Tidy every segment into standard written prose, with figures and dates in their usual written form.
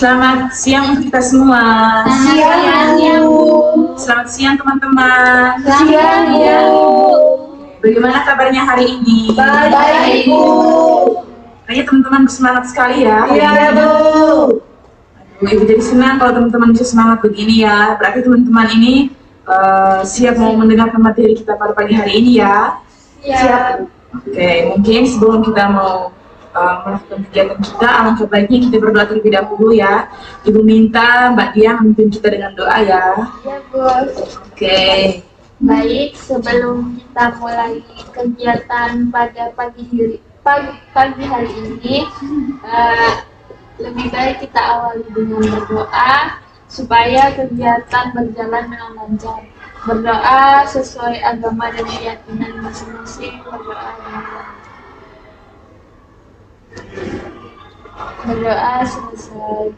Selamat siang untuk kita semua. Siang, Bu. Selamat siang teman-teman. Siang, Bu. Bagaimana kabarnya hari ini? Baik, Bu. Kayaknya teman-teman bersemangat sekali ya. Iya, Bu. Aduh, Ibu jadi senang kalau teman-teman bisa semangat begini ya. Berarti teman-teman ini siap mau mendengarkan materi kita pada pagi hari ini ya. Siap. Oke, mungkin sebelum kita mau melakukan kegiatan kita, alangkah baiknya kita berdoa terlebih dahulu ya. Ibu minta Mbak Dia memimpin kita dengan doa ya. Ya, Bu. Oke. Baik, sebelum kita mulai kegiatan pada pagi hari ini, lebih baik kita awali dengan berdoa supaya kegiatan berjalan dengan lancar. Berdoa sesuai agama dan keyakinan masing-masing. Berdoa selesai.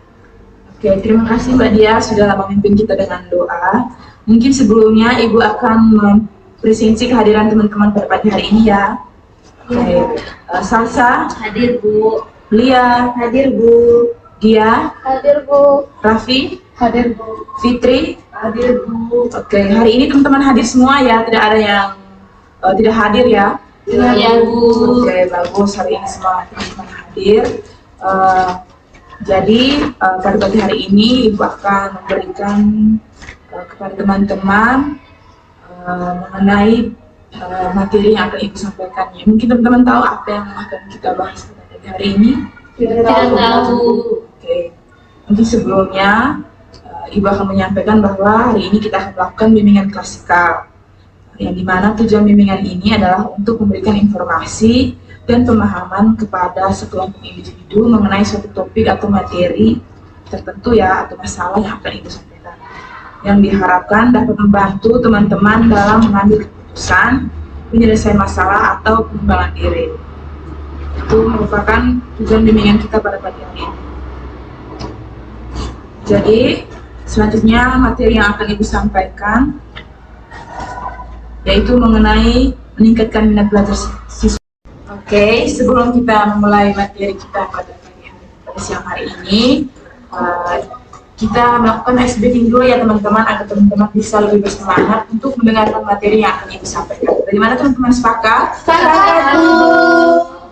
Oke, terima kasih Mbak Dia sudah memimpin kita dengan doa. Mungkin sebelumnya Ibu akan mempresentasi kehadiran teman-teman pada pagi hari ini ya. Oke, Salsa Hadir, Bu. Lia Hadir, Bu. Dia, Hadir, Bu. Raffi, Hadir, Bu. Fitri. Hadir, Bu. Oke, hari ini teman-teman hadir semua ya, tidak ada yang tidak hadir ya. Iya, Bu. Oke, bagus, hari ini semua teman-teman hadir. Jadi pada pagi hari ini Ibu akan memberikan kepada teman-teman mengenai materi yang akan Ibu sampaikan. Mungkin teman-teman tahu apa yang akan kita bahas pada pagi hari ini? Tidak tahu. Oke, mungkin sebelumnya Ibu akan menyampaikan bahwa hari ini kita akan melakukan bimbingan klasikal, yang dimana tujuan bimbingan ini adalah untuk memberikan informasi dan pemahaman kepada sekelompok individu mengenai suatu topik atau materi tertentu ya, atau masalah yang akan Ibu sampaikan, yang diharapkan dapat membantu teman-teman dalam mengambil keputusan, menyelesaikan masalah atau pengembangan diri. Itu merupakan tujuan bimbingan kita pada pagi hari ini. Jadi selanjutnya materi yang akan Ibu sampaikan yaitu mengenai meningkatkan minat belajar siswa. Oke, sebelum kita memulai materi kita pada siang hari ini, kita melakukan ice breaking dulu ya teman-teman, agar teman-teman bisa lebih bersemangat untuk mendengarkan materi yang akan Ibu sampaikan. Bagaimana teman-teman, sepakat? Sepakat, Bu.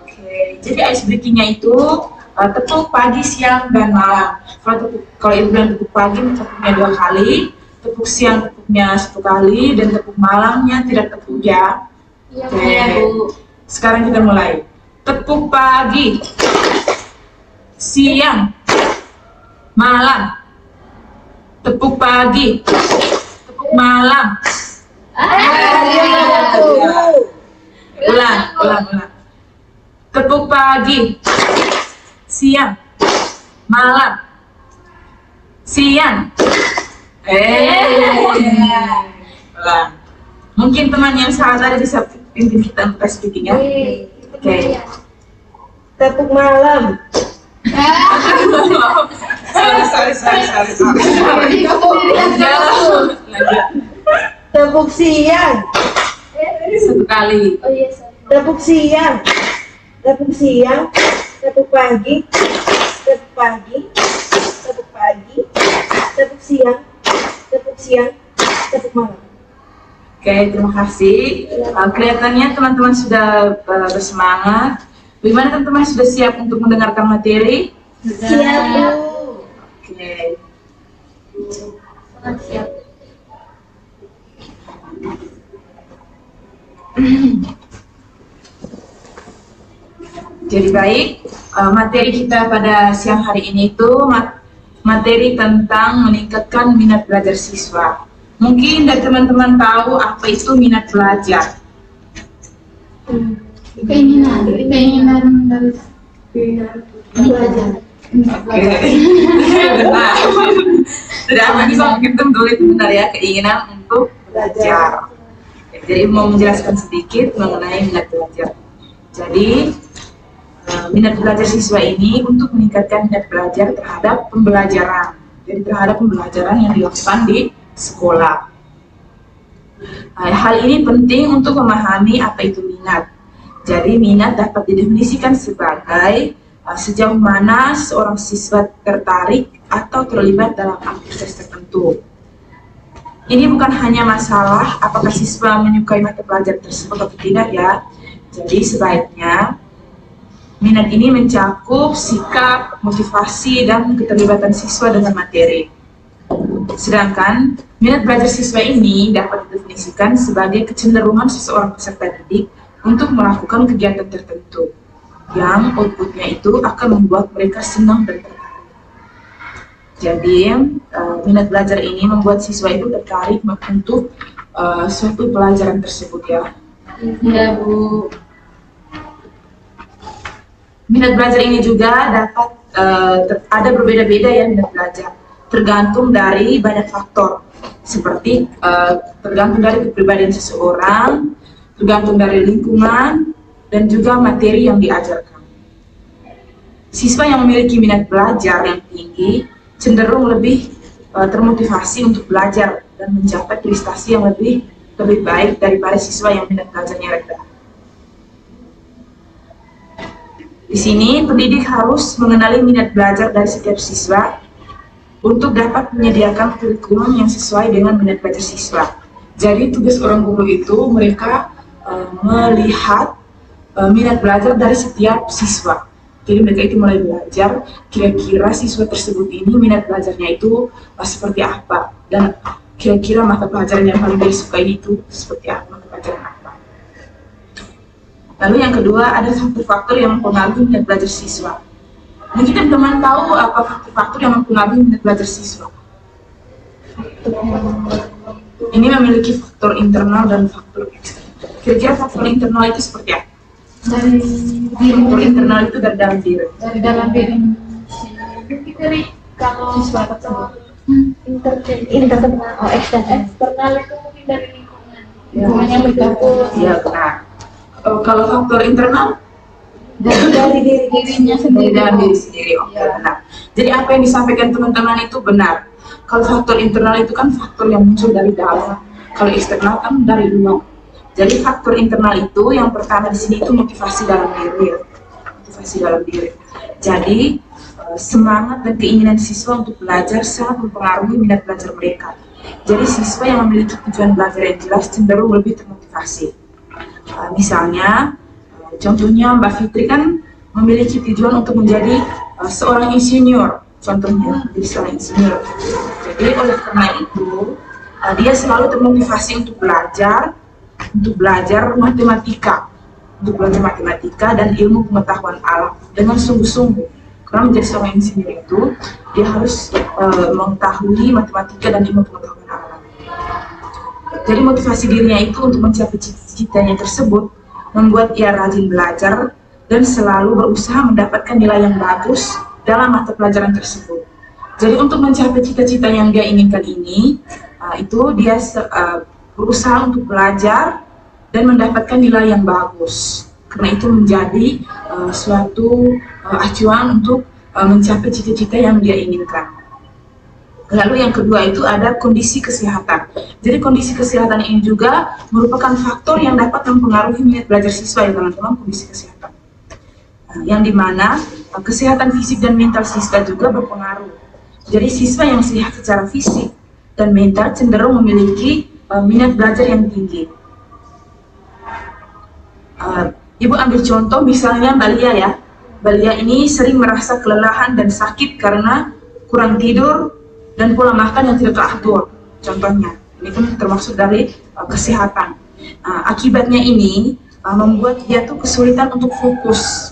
Oke, jadi ice breakingnya itu tepuk pagi, siang, dan malam. Kalau Ibu bilang tepuk pagi, tepuknya 2 kali. Tepuk siang tepuknya 1 kali, dan tepuk malamnya tidak tepuk ya. Iya, Bu. Sekarang kita mulai. Tepuk pagi, siang, malam. Tepuk pagi, tepuk malam. Ulang. Tepuk pagi, siang, malam, siang. Ulang. Mungkin teman yang salah tadi bisa pimpin kita untuk speaking ya. Oke. Tepuk malam, Sorry. Lanjut. tepuk siang, 1 kali. Oh iya, sorry. tepuk siang, tepuk siang, tepuk pagi, tepuk pagi, tepuk pagi, tepuk siang, tepuk siang, tepuk malam. Oke, terima kasih. Kelihatannya teman-teman sudah bersemangat. Bagaimana teman-teman, sudah siap untuk mendengarkan materi? Siap, Bu. Oke. Sangat siap. Jadi baik, materi kita pada siang hari ini itu materi tentang meningkatkan minat belajar siswa. Mungkin dari teman-teman tahu apa itu minat belajar. Keinginan dari Belajar. Oke. Benar. Tidak apa bisa mungkin betul itu benar ya, keinginan untuk belajar. Jadi mau menjelaskan sedikit mengenai minat belajar. Jadi minat belajar siswa ini untuk meningkatkan minat belajar terhadap pembelajaran. Jadi terhadap pembelajaran yang dilakukan di sekolah. Hal ini penting untuk memahami apa itu minat. Jadi minat dapat didefinisikan sebagai sejauh mana seorang siswa tertarik atau terlibat dalam aktivitas tertentu. Ini bukan hanya masalah apakah siswa menyukai mata pelajaran tersebut atau tidak ya. Jadi sebaiknya minat ini mencakup sikap, motivasi, dan keterlibatan siswa dengan materi. Sedangkan minat belajar siswa ini dapat didefinisikan sebagai kecenderungan seseorang peserta didik untuk melakukan kegiatan tertentu yang outputnya itu akan membuat mereka senang dan tertarik. Jadi minat belajar ini membuat siswa itu tertarik untuk suatu pelajaran tersebut ya. Iya Bu. Minat belajar ini juga dapat ada berbeda-beda ya minat belajar, tergantung dari banyak faktor seperti tergantung dari kepribadian seseorang, tergantung dari lingkungan, dan juga materi yang diajarkan. Siswa yang memiliki minat belajar yang tinggi cenderung lebih termotivasi untuk belajar dan mencapai prestasi yang lebih baik daripada siswa yang minat belajarnya rendah. Di sini pendidik harus mengenali minat belajar dari setiap siswa untuk dapat menyediakan kurikulum yang sesuai dengan minat belajar siswa. Jadi tugas orang guru itu mereka melihat minat belajar dari setiap siswa. Jadi mereka itu mulai belajar kira-kira siswa tersebut ini minat belajarnya itu seperti apa, dan kira-kira mata pelajaran yang paling dia sukai itu seperti apa, mata pelajaran apa. Lalu yang kedua, ada faktor-faktor yang mempengaruhi minat belajar siswa. Mungkin teman-teman tahu apa faktor-faktor yang mempengaruhi minat belajar siswa? Ini memiliki faktor internal dan faktor eksternal. Kira-kira faktor internal itu seperti apa? Dari Faktor internal itu dari dalam diri. dari dalam diri. Mungkin dari kalau Siswa faktor internal, eksternal itu mungkin dari lingkungan. Ya. Lingkungan yang bercampur. Iya benar. Kalau faktor internal dari diri Dirinya dari sendiri. dalam diri sendiri, oke, Ya. benar. Jadi apa yang disampaikan teman-teman itu benar. Kalau faktor internal itu kan faktor yang muncul dari dalam. Kalau eksternal kan dari luar. Jadi faktor internal itu yang pertama di sini itu motivasi dalam diri, ya. Motivasi dalam diri. Jadi semangat dan keinginan siswa untuk belajar sangat mempengaruhi minat belajar mereka. Jadi siswa yang memiliki tujuan belajar yang jelas cenderung lebih termotivasi. Misalnya, contohnya Mbak Fitri kan memiliki tujuan untuk menjadi seorang insinyur, contohnya menjadi seorang insinyur. Jadi oleh karena itu dia selalu termotivasi untuk belajar matematika, dan ilmu pengetahuan alam dengan sungguh-sungguh. Karena menjadi seorang insinyur itu dia harus mengetahui matematika dan ilmu pengetahuan alam. Jadi motivasi dirinya itu untuk mencapai cita-citanya tersebut membuat ia rajin belajar dan selalu berusaha mendapatkan nilai yang bagus dalam mata pelajaran tersebut. Jadi untuk mencapai cita-cita yang dia inginkan ini, itu dia berusaha untuk belajar dan mendapatkan nilai yang bagus. Karena itu menjadi suatu acuan untuk mencapai cita-cita yang dia inginkan. Lalu yang kedua itu ada kondisi kesehatan. Jadi kondisi kesehatan ini juga merupakan faktor yang dapat mempengaruhi minat belajar siswa ya teman-teman, kondisi kesehatan. Yang dimana kesehatan fisik dan mental siswa juga berpengaruh. Jadi siswa yang sehat secara fisik dan mental cenderung memiliki minat belajar yang tinggi. Ibu ambil contoh misalnya Mbak Lia ya. Mbak Lia ini sering merasa kelelahan dan sakit karena kurang tidur dan pola makan yang tidak teratur. Contohnya, ini kan termasuk dari kesehatan. Akibatnya ini membuat dia tuh kesulitan untuk fokus,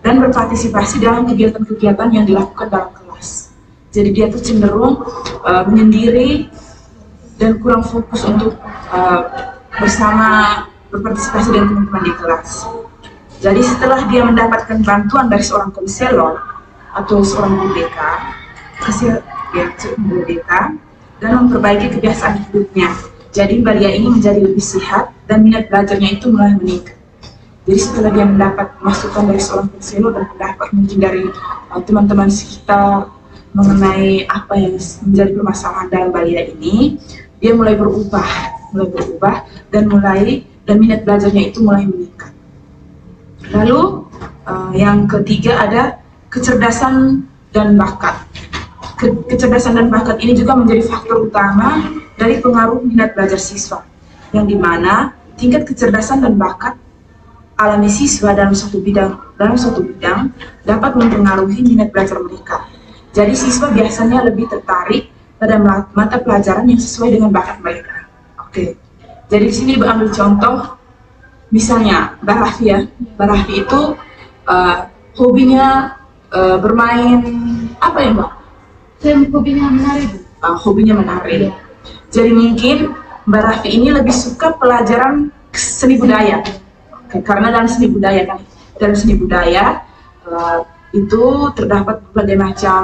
dan berpartisipasi dalam kegiatan-kegiatan yang dilakukan dalam kelas. Jadi dia tuh cenderung menyendiri dan kurang fokus untuk berpartisipasi dengan teman-teman di kelas. Jadi setelah dia mendapatkan bantuan dari seorang konselor atau seorang guru BK, dan memperbaiki kebiasaan hidupnya. Jadi Mbak Lia ini menjadi lebih sehat dan minat belajarnya itu mulai meningkat. Jadi setelah dia mendapat masukan dari seorang konselor dan mendapat mungkin dari teman-teman sekitar mengenai apa yang menjadi permasalahan dalam Mbak Lia ini, dia mulai berubah dan minat belajarnya itu mulai meningkat. Lalu Yang ketiga ada kecerdasan dan bakat. Kecerdasan dan bakat ini juga menjadi faktor utama dari pengaruh minat belajar siswa, yang dimana tingkat kecerdasan dan bakat alami siswa dalam suatu bidang dapat mempengaruhi minat belajar mereka. Jadi siswa biasanya lebih tertarik pada mata pelajaran yang sesuai dengan bakat mereka. Oke. Jadi di sini Ibu ambil contoh, misalnya Mbak Raffi ya. Mbak Raffi itu hobinya bermain apa ya Mbak? Hobinya menari, Bu. Hobinya menari. Jadi mungkin Mbak Raffi ini lebih suka pelajaran seni budaya. Karena dalam seni budaya itu terdapat berbagai macam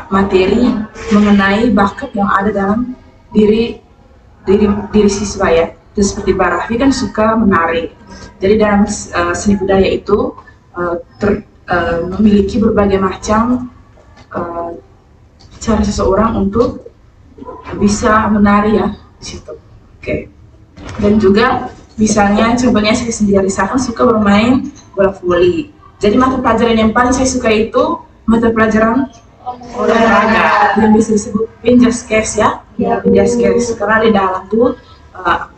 materi mengenai bakat yang ada dalam diri siswa ya. Jadi seperti Mbak Raffi kan suka menari. Jadi dalam seni budaya itu memiliki berbagai macam cara seseorang untuk bisa menari ya di situ. Oke. Dan juga misalnya contohnya saya sendiri suka bermain bola voli. Jadi mata pelajaran yang paling saya suka itu mata pelajaran olahraga yang bisa disebut Pinjaskes ya. Pinjaskes karena di dalam tuh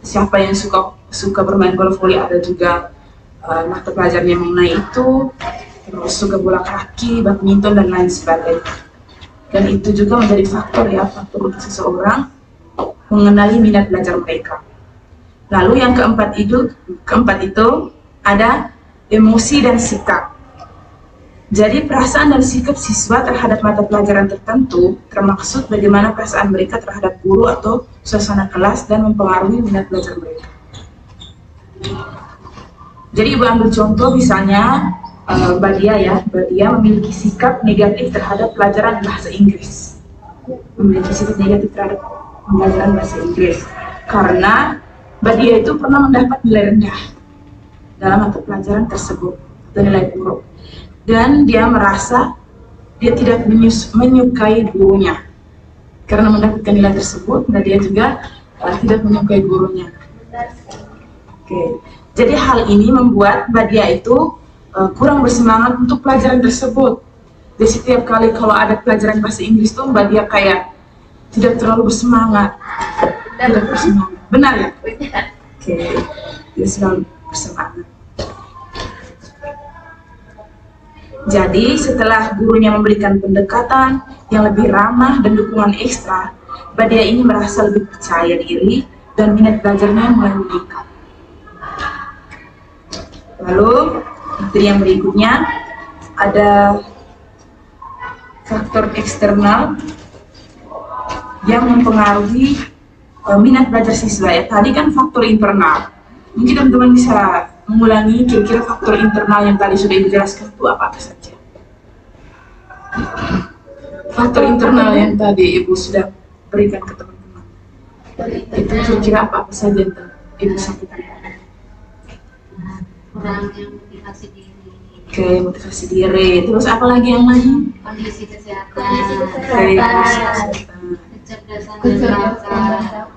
siapa yang suka bermain bola voli, ada juga mata pelajaran yang mengenai itu, terus suka bola kaki, badminton dan lain sebagainya. Dan itu juga menjadi faktor untuk seseorang mengenali minat belajar mereka. Lalu yang keempat itu ada emosi dan sikap. Jadi perasaan dan sikap siswa terhadap mata pelajaran tertentu termaksud bagaimana perasaan mereka terhadap guru atau suasana kelas dan mempengaruhi minat belajar mereka. Jadi Ibu ambil contoh misalnya Badia memiliki sikap negatif terhadap pelajaran bahasa Inggris. Memiliki sikap negatif terhadap pelajaran bahasa Inggris karena Badia itu pernah mendapat nilai rendah dalam mata pelajaran tersebut, nilai buruk, dan dia merasa dia tidak menyukai gurunya karena mendapatkan nilai tersebut, dan dia juga tidak menyukai gurunya. Oke. Jadi hal ini membuat Badia itu kurang bersemangat untuk pelajaran tersebut. Jadi setiap kali kalau ada pelajaran bahasa Inggris tuh Badia kayak tidak terlalu bersemangat. Benar ya? Oke, dia selalu bersemangat. Jadi setelah gurunya memberikan pendekatan yang lebih ramah dan dukungan ekstra, Badia ini merasa lebih percaya diri dan minat belajarnya mulai meningkat. Lalu materi yang berikutnya ada faktor eksternal yang mempengaruhi minat belajar siswa ya. Tadi kan faktor internal. Mungkin teman-teman bisa mengulangi kira-kira faktor internal yang tadi sudah dijelaskan itu apa saja. Faktor internal yang tadi Ibu sudah berikan ke teman-teman. Itu kira-kira apa saja yang Ibu sampaikan? Orang yang motivasi diri. Oke, motivasi diri. Terus apa lagi yang lain? Kondisi kesehatan. Kecerdasan dan bakat.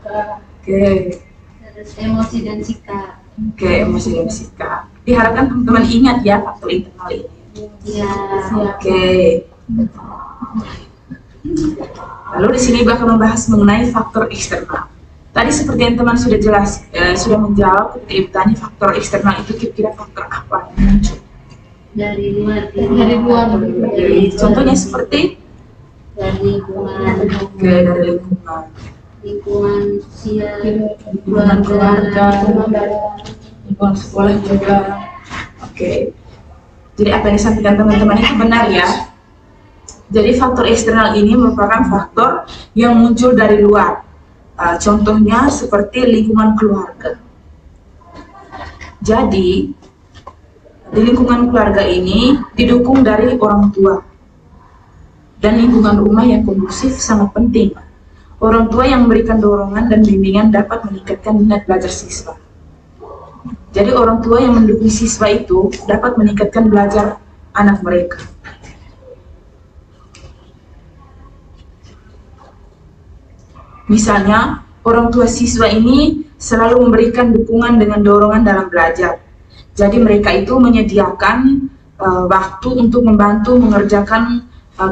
Oke. Terus emosi dan sikap. Oke, emosi dan sikap. Diharapkan teman-teman ingat ya faktor internal ini. Iya. Oke. Lalu di sini bakal membahas mengenai faktor eksternal. Tadi seperti yang teman sudah sudah menjawab ketika Ibu tanya faktor eksternal itu kira-kira faktor apa yang muncul? Dari luar. Jadi, contohnya seperti Dari lingkungan. Oke, dari lingkungan. Lingkungan sosial. Lingkungan keluarga, lingkungan sekolah juga. Oke. Jadi apa yang disampaikan teman-teman itu benar ya. Jadi faktor eksternal ini merupakan faktor yang muncul dari luar. Contohnya seperti lingkungan keluarga. Jadi di lingkungan keluarga ini didukung dari orang tua. Dan lingkungan rumah yang kondusif sangat penting. Orang tua yang memberikan dorongan dan bimbingan dapat meningkatkan minat belajar siswa. Jadi orang tua yang mendukung siswa itu dapat meningkatkan belajar anak mereka. Misalnya, orang tua siswa ini selalu memberikan dukungan dengan dorongan dalam belajar. Jadi mereka itu menyediakan waktu untuk membantu mengerjakan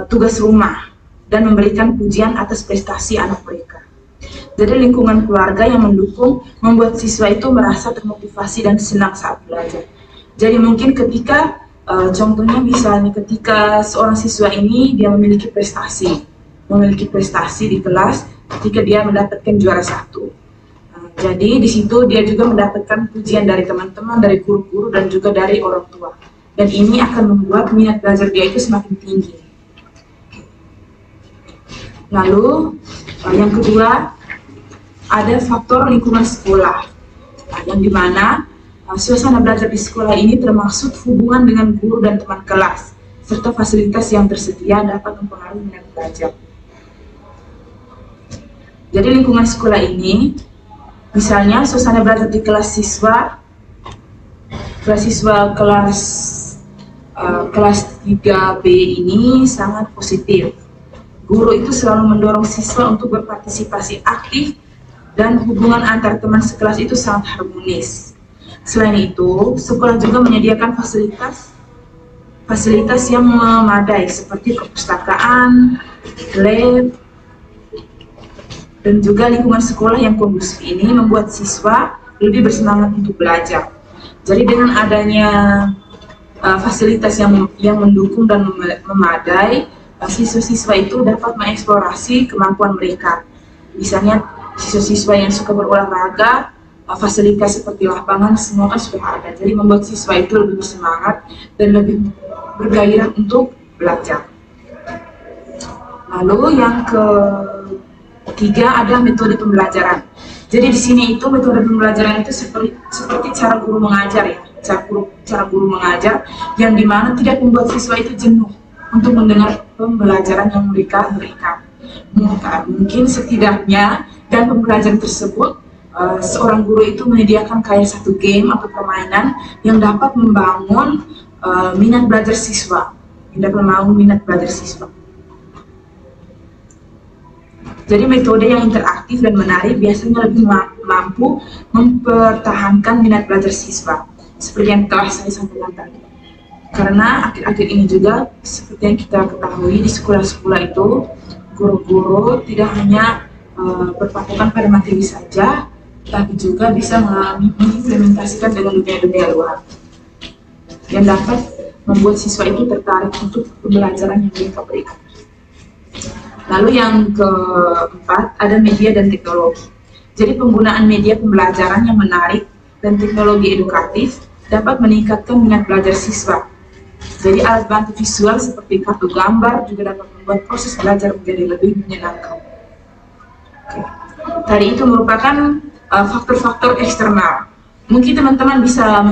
tugas rumah dan memberikan pujian atas prestasi anak mereka. Jadi lingkungan keluarga yang mendukung membuat siswa itu merasa termotivasi dan senang saat belajar. Jadi mungkin ketika contohnya misalnya ketika seorang siswa ini dia memiliki prestasi di kelas ketika dia mendapatkan juara 1. Jadi di situ dia juga mendapatkan pujian dari teman-teman, dari guru-guru dan juga dari orang tua. Dan ini akan membuat minat belajar dia itu semakin tinggi. Lalu yang kedua, ada faktor lingkungan sekolah, yang dimana suasana belajar di sekolah ini termasuk hubungan dengan guru dan teman kelas, serta fasilitas yang tersedia dapat mempengaruhi minat belajar. Jadi lingkungan sekolah ini, misalnya suasana belajar di kelas siswa kelas 3B ini sangat positif. Guru itu selalu mendorong siswa untuk berpartisipasi aktif dan hubungan antar teman sekelas itu sangat harmonis. Selain itu, sekolah juga menyediakan fasilitas yang memadai seperti perpustakaan, lab, dan juga lingkungan sekolah yang kondusif ini membuat siswa lebih bersemangat untuk belajar. Jadi dengan adanya fasilitas yang mendukung dan memadai, siswa-siswa itu dapat mengeksplorasi kemampuan mereka. Misalnya siswa-siswa yang suka berolahraga, fasilitas seperti lapangan semua kan sudah ada. Jadi membuat siswa itu lebih bersemangat dan lebih bergairah untuk belajar. Lalu yang ketiga ada metode pembelajaran. Jadi di sini itu metode pembelajaran itu seperti cara guru mengajar ya, cara guru mengajar yang dimana tidak membuat siswa itu jenuh untuk mendengar pembelajaran yang mereka berikan. Mungkin setidaknya dan pembelajaran tersebut seorang guru itu menyediakan kayak satu game atau permainan yang dapat membangun minat belajar siswa, Jadi metode yang interaktif dan menarik biasanya lebih mampu mempertahankan minat belajar siswa, seperti yang telah saya sampaikan tadi. Karena akhir-akhir ini juga seperti yang kita ketahui di sekolah-sekolah itu guru-guru tidak hanya berpatokan pada materi saja, tapi juga bisa mengimplementasikan dengan dunia-dunia luar yang dapat membuat siswa itu tertarik untuk pembelajaran yang mereka berikan. Lalu yang keempat ada media dan teknologi. Jadi penggunaan media pembelajaran yang menarik dan teknologi edukatif dapat meningkatkan minat belajar siswa. Jadi alat bantu visual seperti kartu gambar juga dapat membuat proses belajar menjadi lebih menyenangkan. Tadi itu merupakan faktor-faktor eksternal. Mungkin teman-teman bisa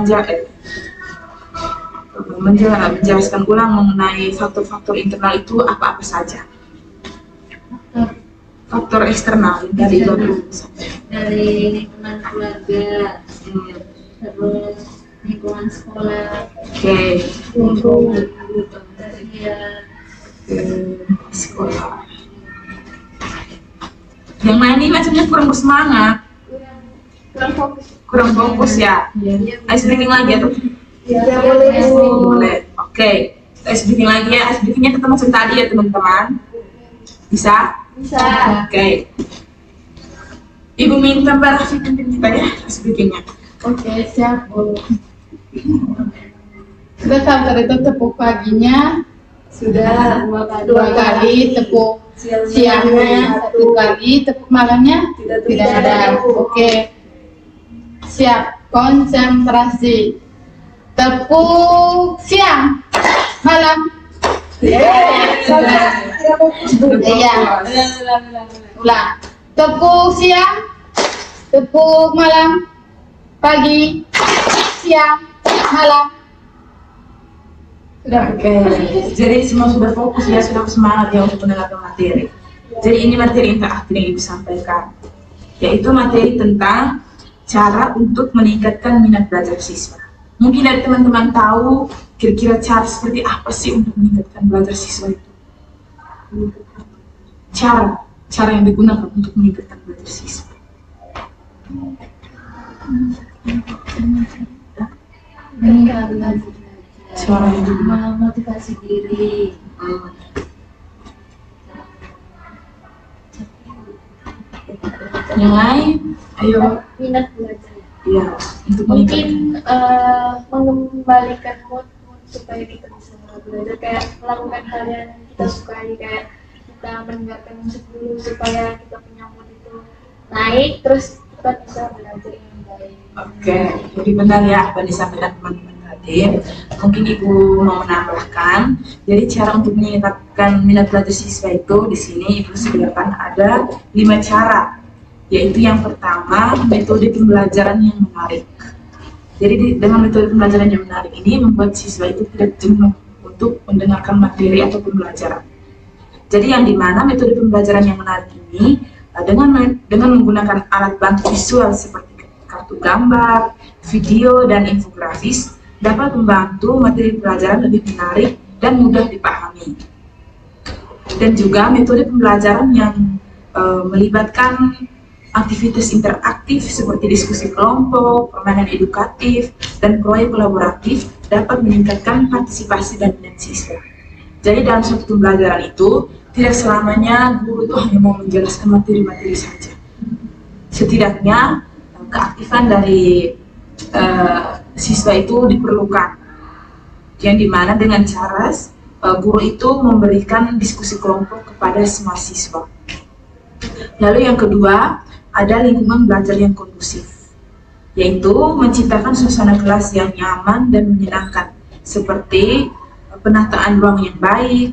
menjelaskan ulang mengenai faktor-faktor internal itu apa-apa saja. Faktor eksternal dari lingkungan keluarga, terus lingkungan sekolah, guru, sekolah. Yang lain ini macamnya kurang bersemangat, kurang fokus ya. Ice breaking lagi atau? Ya, boleh. Oke, ice breaking lagi ya. Ice breakingnya tetap macam tadi ya teman-teman. Bisa? Bisa. Oke. Ibu minta Mbak Rafi pimpin kita ya ice breakingnya. Oke, siap Bu. Sudah sampai itu tepuk paginya, Sudah dua kali tepuk siangnya, satu kali tepuk malamnya tidak ada. Oke, siap, konsentrasi. Tepuk siang, malam. Iya. Ulang. Tepuk siang, tepuk malam, pagi, siang, malam. Sudah. Oke, jadi semua sudah fokus ya, sudah semangat ya untuk mendengarkan materi. Jadi ini materi interaktif yang Ibu sampaikan, yaitu materi tentang cara untuk meningkatkan minat belajar siswa. Mungkin dari teman-teman tahu kira-kira cara seperti apa sih untuk meningkatkan belajar siswa itu? Cara yang digunakan untuk meningkatkan belajar siswa. rajin Suara belajar, itu. memotivasi diri. Yang lain, ayo. Minat belajar. Iya, untuk Mungkin meningkat. mengembalikan mood supaya kita bisa belajar, kayak melakukan hal yang kita sukai, kayak kita mendengarkan musik dulu supaya kita punya mood itu naik, terus kita bisa belajar yang baik. Oke, jadi benar ya apa yang disampaikan teman-teman tadi. Mungkin Ibu mau menambahkan. Jadi cara untuk meningkatkan minat belajar siswa itu di sini Ibu sediakan ada 5 cara. Yaitu yang pertama, metode pembelajaran yang menarik. Jadi dengan metode pembelajaran yang menarik ini membuat siswa itu tidak jenuh untuk mendengarkan materi atau pembelajaran. Jadi yang dimana metode pembelajaran yang menarik ini dengan menggunakan alat bantu visual seperti kartu gambar, video, dan infografis dapat membantu materi pelajaran lebih menarik dan mudah dipahami. Dan juga metode pembelajaran yang melibatkan aktivitas interaktif seperti diskusi kelompok, permainan edukatif, dan proyek kolaboratif dapat meningkatkan partisipasi dan minat siswa. Jadi dalam suatu pembelajaran itu, tidak selamanya guru itu hanya mau menjelaskan materi-materi saja. Setidaknya, keaktifan dari siswa itu diperlukan. Yang dimana dengan cara guru itu memberikan diskusi kelompok kepada semua siswa. Lalu yang kedua, ada lingkungan belajar yang kondusif, yaitu menciptakan suasana kelas yang nyaman dan menyenangkan, seperti penataan ruang yang baik,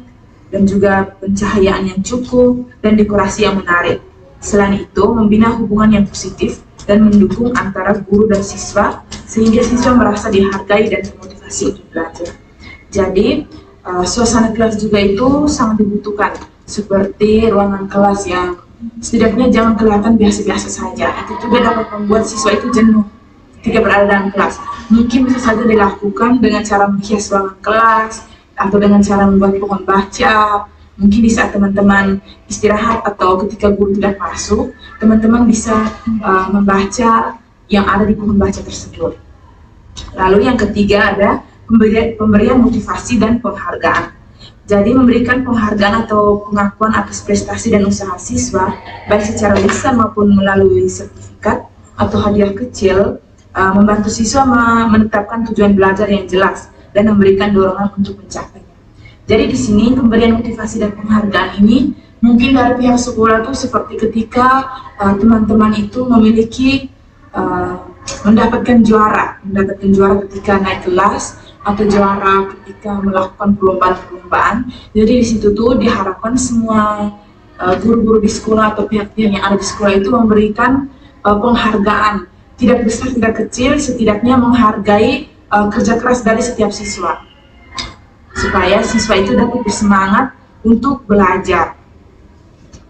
dan juga pencahayaan yang cukup, dan dekorasi yang menarik. Selain itu, membina hubungan yang positif dan mendukung antara guru dan siswa, sehingga siswa merasa dihargai dan termotivasi untuk belajar. Jadi, suasana kelas juga itu sangat dibutuhkan, seperti ruangan kelas yang setidaknya jangan kelihatan biasa-biasa saja. Itu juga dapat membuat siswa itu jenuh ketika berada dalam kelas. Mungkin bisa saja dilakukan dengan cara menghias ruangan kelas, atau dengan cara membuat pohon baca. Mungkin di saat teman-teman istirahat atau ketika guru tidak masuk, teman-teman bisa membaca yang ada di pohon baca tersebut. Lalu yang ketiga ada pemberian motivasi dan penghargaan. Jadi memberikan penghargaan atau pengakuan atas prestasi dan usaha siswa, baik secara lisan maupun melalui sertifikat atau hadiah kecil, membantu siswa menetapkan tujuan belajar yang jelas dan memberikan dorongan untuk mencapainya. Jadi di sini pemberian motivasi dan penghargaan ini mungkin dari pihak sekolah itu seperti ketika teman-teman itu memiliki mendapatkan juara ketika naik kelas, atau juara ketika melakukan perlombaan. Jadi di situ tuh diharapkan semua guru-guru di sekolah atau pihak-pihak yang ada di sekolah itu memberikan penghargaan, tidak besar tidak kecil, setidaknya menghargai kerja keras dari setiap siswa, supaya siswa itu dapat bersemangat untuk belajar.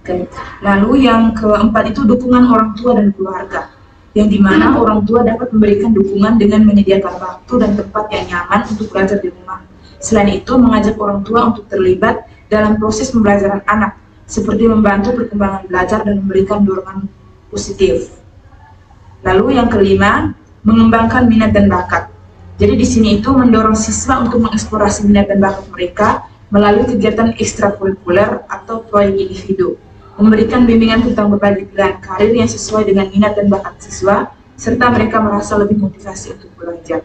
Oke. Lalu yang keempat itu dukungan orang tua dan keluarga, yang dimana orang tua dapat memberikan dukungan dengan menyediakan waktu dan tempat yang nyaman untuk belajar di rumah. Selain itu, mengajak orang tua untuk terlibat dalam proses pembelajaran anak, seperti membantu perkembangan belajar dan memberikan dorongan positif. Lalu yang kelima, mengembangkan minat dan bakat. Jadi di sini itu mendorong siswa untuk mengeksplorasi minat dan bakat mereka melalui kegiatan ekstrakurikuler atau proyek individu, memberikan bimbingan tentang berbagai pilihan karir yang sesuai dengan minat dan bakat siswa, serta mereka merasa lebih motivasi untuk belajar.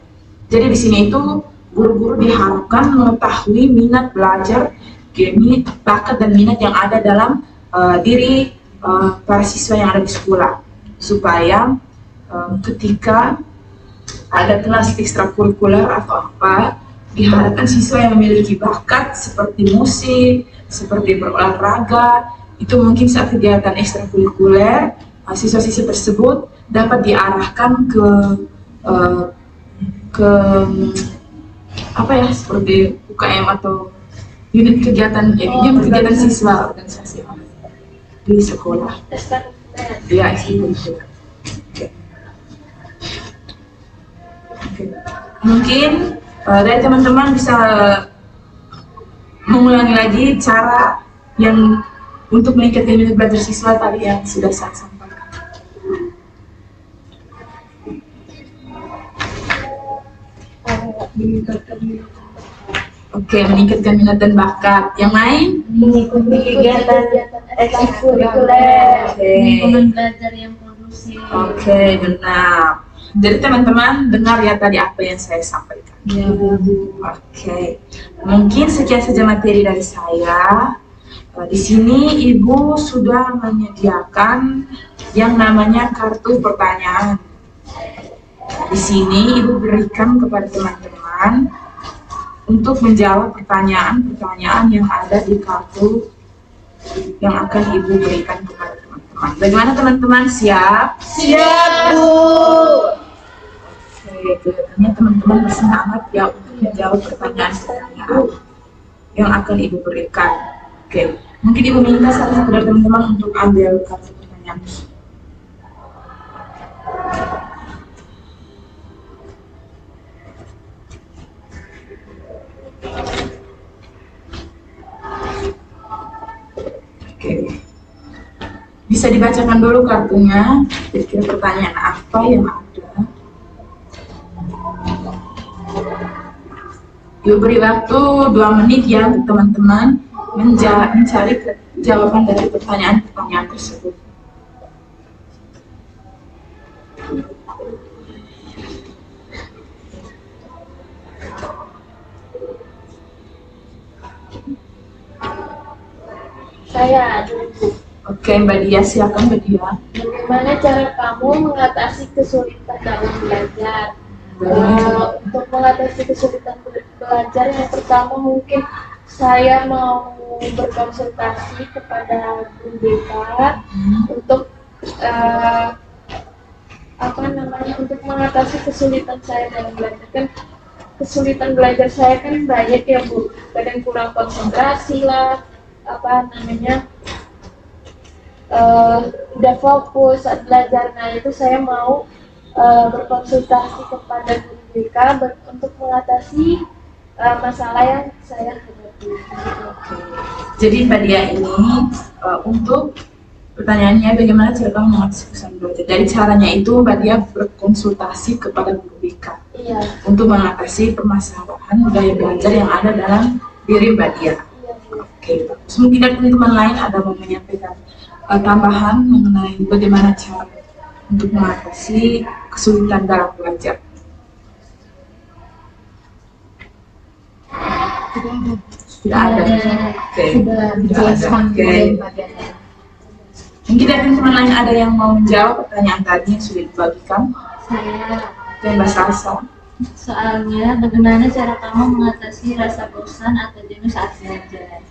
Jadi di sini itu guru-guru diharapkan mengetahui minat belajar, bakat dan minat yang ada dalam diri para siswa yang ada di sekolah, supaya ketika ada kelas ekstrakurikuler atau apa, diharapkan siswa yang memiliki bakat seperti musik, seperti berolahraga, itu mungkin saat kegiatan ekstrakurikuler siswa-siswa tersebut dapat diarahkan ke apa ya, seperti UKM atau unit kegiatan kegiatan siswa organisasi di sekolah. Ya, itu. Mungkin dari teman-teman bisa mengulangi lagi cara yang untuk meningkatkan minat belajar siswa tadi yang sudah saya sampaikan. kayak meningkatkan minat. Oke, meningkatkan minat dan bakat. Yang lain? Mengikuti kegiatan ekstrakurikuler. Oke. Lingkungan belajar yang kondusif. Oke, benar. Jadi teman-teman dengar ya tadi apa yang saya sampaikan. Ya, Bu. Oke, mungkin sekian saja materi dari saya. Di sini Ibu sudah menyediakan yang namanya kartu pertanyaan. Di sini Ibu berikan kepada teman-teman untuk menjawab pertanyaan-pertanyaan yang ada di kartu yang akan Ibu berikan kepada teman-teman. Bagaimana teman-teman, siap? Siap, Bu. Oke, kelihatannya teman-teman bersemangat ya untuk menjawab pertanyaan-pertanyaan yang akan Ibu berikan. Oke, mungkin Ibu minta satu dari teman-teman untuk ambil kartu pertanyaan. Oke, bisa dibacakan dulu kartunya. Kira-kira pertanyaan apa yang ada? Ibu beri waktu 2 menit ya untuk teman-teman mencari jawaban dari pertanyaan-pertanyaan tersebut. Saya dulu. Oke, Mbak Dia, silakan Mbak Dia. Bagaimana cara kamu mengatasi kesulitan dalam belajar? Untuk mengatasi kesulitan belajar, yang pertama mungkin saya mau berkonsultasi kepada guru BK untuk untuk mengatasi kesulitan saya dalam belajar. Kan kesulitan belajar saya kan banyak ya Bu, kadang kurang konsentrasi lah, udah fokus saat belajar. Nah itu saya mau berkonsultasi kepada guru BK untuk mengatasi masalah yang saya hadapi. Jadi Mbak Dia ini untuk pertanyaannya bagaimana cara kamu mengatasi kesulitan belajar. Dari caranya itu Mbak Dia berkonsultasi kepada guru BK Iya. untuk mengatasi permasalahan gaya belajar yang ada dalam diri Mbak Dia. Iya, Bu. Oke, bagus. Mungkin dari teman-teman lain ada mau menyampaikan tambahan mengenai bagaimana cara untuk mengatasi kesulitan dalam belajar. Sudah ada. Oke. Sudah dijelaskan Oke. oleh Mbak Dian. Mungkin dari teman-teman lain ada yang mau menjawab pertanyaan tadi yang sudah dibagikan. Saya Dan Mbak Salsa. soalnya bagaimana cara kamu mengatasi rasa bosan atau jenuh saat belajar?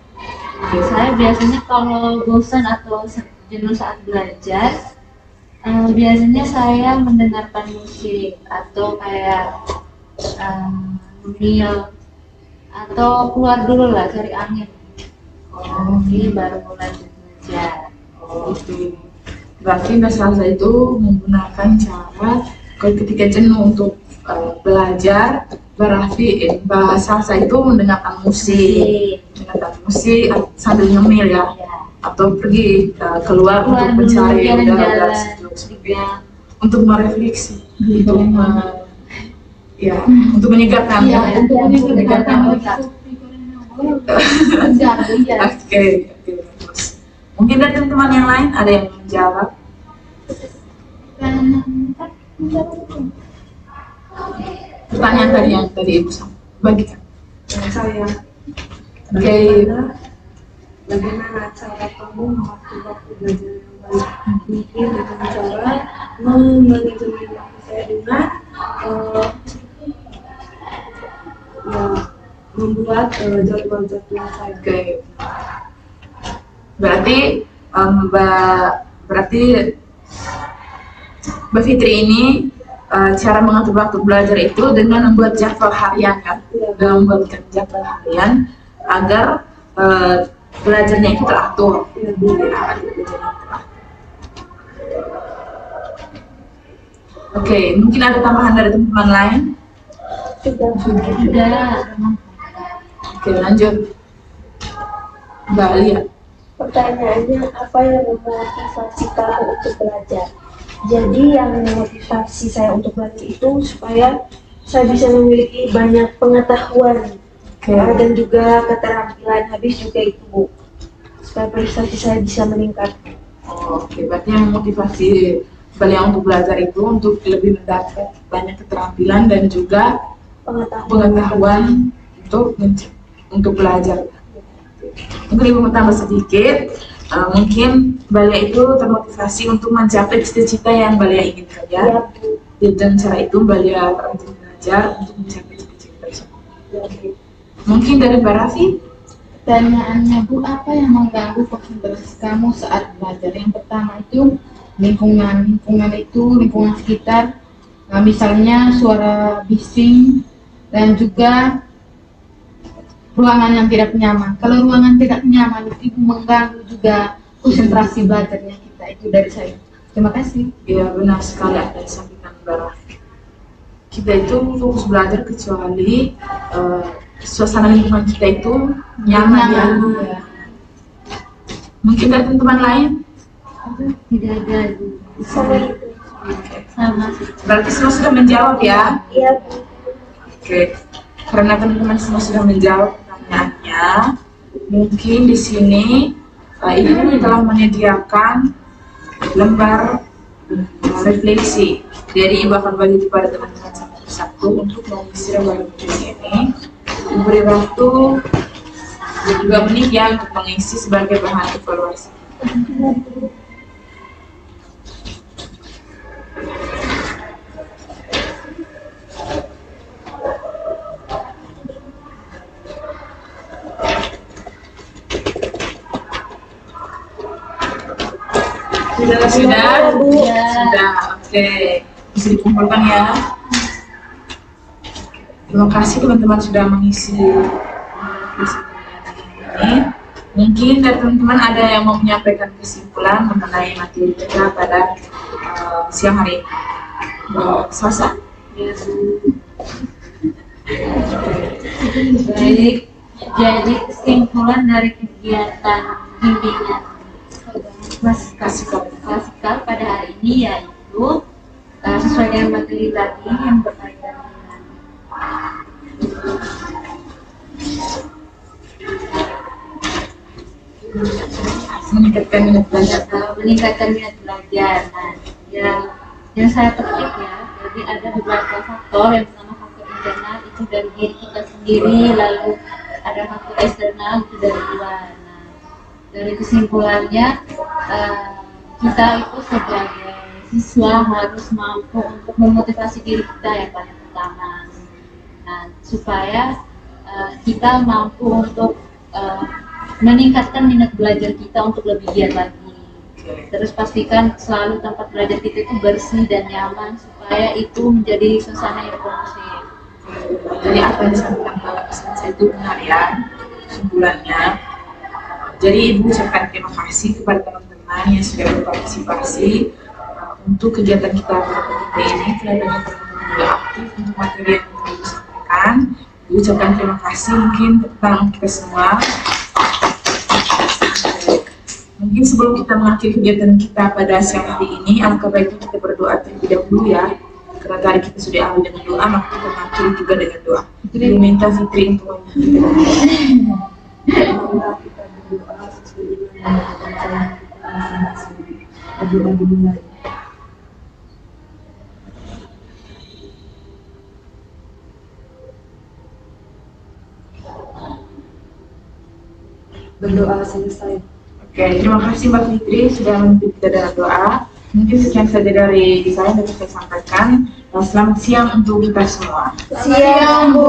Saya biasanya kalau bosan atau jenuh saat belajar, biasanya saya mendengarkan musik atau kayak ngemil atau keluar dulu lah cari angin. Oke, baru mulai belajar. Oke. Berarti Mbak Salsa itu menggunakan cara ketika jenuh untuk belajar, berarti Mbak Salsa itu mendengarkan musik sambil ngemil ya, atau pergi keluar untuk mencari udara segar untuk merefleksi, untuk menyegarkan untuk menyegarkan otak. Oke, bagus. Mungkin dari teman-teman yang lain ada yang menjawab. Pertanyaan tadi yang tadi Ibu bagikan. Saya. Oke. Bagaimana cara kamu waktu belajar yang baik? Mungkin dengan cara memanajemen waktu saya dengan membuat jadwal-jadwal saya. Oke. Berarti Mbak Fitri ini cara mengatur waktu belajar itu dengan membuat jadwal harian kan? Dengan membuat jadwal harian agar belajarnya itu teratur. Oke, mungkin ada tambahan dari teman-teman lain? Sudah. Oke, lanjut. Mbak Alia. Pertanyaannya, apa yang memotivasi kamu untuk belajar? Jadi yang memotivasi saya untuk belajar itu supaya saya bisa memiliki banyak pengetahuan dan juga keterampilan. Habis juga itu Bu, supaya prestasi saya bisa meningkat. Oke, berarti yang memotivasi kalian untuk belajar itu untuk lebih mendapat banyak keterampilan dan juga pengetahuan untuk belajar. Mungkin Ibu mau tambah sedikit, mungkin Balia itu termotivasi untuk mencapai cita-cita yang Balia inginkan ya. Dan cara itu Balia rajin belajar untuk mencapai cita-cita tersebut. Mungkin dari Mbak Raffi? Pertanyaannya Bu, apa yang mengganggu konsentrasi kamu saat belajar? Yang pertama itu lingkungan sekitar, misalnya suara bising dan juga ruangan yang tidak nyaman. Kalau ruangan tidak nyaman itu mengganggu juga konsentrasi belajarnya kita. Itu dari saya. Terima kasih. Ya, benar sekali apa yang disampaikan Mbak Raffi. Kita itu fokus belajar kecuali suasana lingkungan kita itu nyaman ya. Mungkin dari teman-teman lain? Tidak ada. Sama. Berarti semua sudah menjawab ya? Iya. Oke. Karena teman-teman semua sudah menjawab pertanyaannya, mungkin di sini Ibu telah menyediakan lembar refleksi. Jadi Ibu akan bagi kepada teman-teman satu persatu untuk mengisi lembar refleksi ini. Diberi waktu 2 menit ya untuk mengisi sebagai bahan evaluasi. Sudah, oke, bisa dikumpulkan ya. Terima kasih teman-teman sudah mengisi ini. Mungkin dari teman-teman ada yang mau menyampaikan kesimpulan mengenai materi kita pada siang hari ini. Selasa. Baik, jadi kesimpulan dari kegiatan bimbingan klasikal pada hari ini yaitu sesuai dengan materi tadi yang berkaitan dengan meningkatkan minat belajar. Nah, yang saya petik ya, jadi ada beberapa faktor. Yang pertama faktor internal itu dari diri kita sendiri, lalu ada faktor eksternal itu dari luar. Nah, dari kesimpulannya kita itu sebagai siswa harus mampu untuk memotivasi diri kita ya Pak, yang pertama. Nah, supaya kita mampu untuk meningkatkan minat belajar kita untuk lebih giat lagi. Terus pastikan selalu tempat belajar kita itu bersih dan nyaman supaya itu menjadi suasana yang kondusif. Jadi apa yang disampaikan Mbak saya itu benar ya kesimpulannya. Jadi Ibu ucapkan terima kasih kepada teman-teman yang sudah berpartisipasi untuk kegiatan kita pada ini. Kelihatannya teman-teman juga aktif untuk materi yang Ibu sampaikan. Ibu ucapkan terima kasih mungkin tentang kita semua. Mungkin sebelum kita mengakhiri kegiatan kita pada siang hari ini, alangkah baiknya kita berdoa terlebih dahulu ya. Karena tadi kita sudah awali dengan doa, maka kita mengakhiri juga dengan doa. Jadi minta Fitri untuk berdoa selesai. Oke, terima kasih Mbak Fitri sudah memimpin kita dalam doa. Mungkin sekian saja dari saya yang dapat saya sampaikan. Selamat siang untuk kita semua. Siang Bu.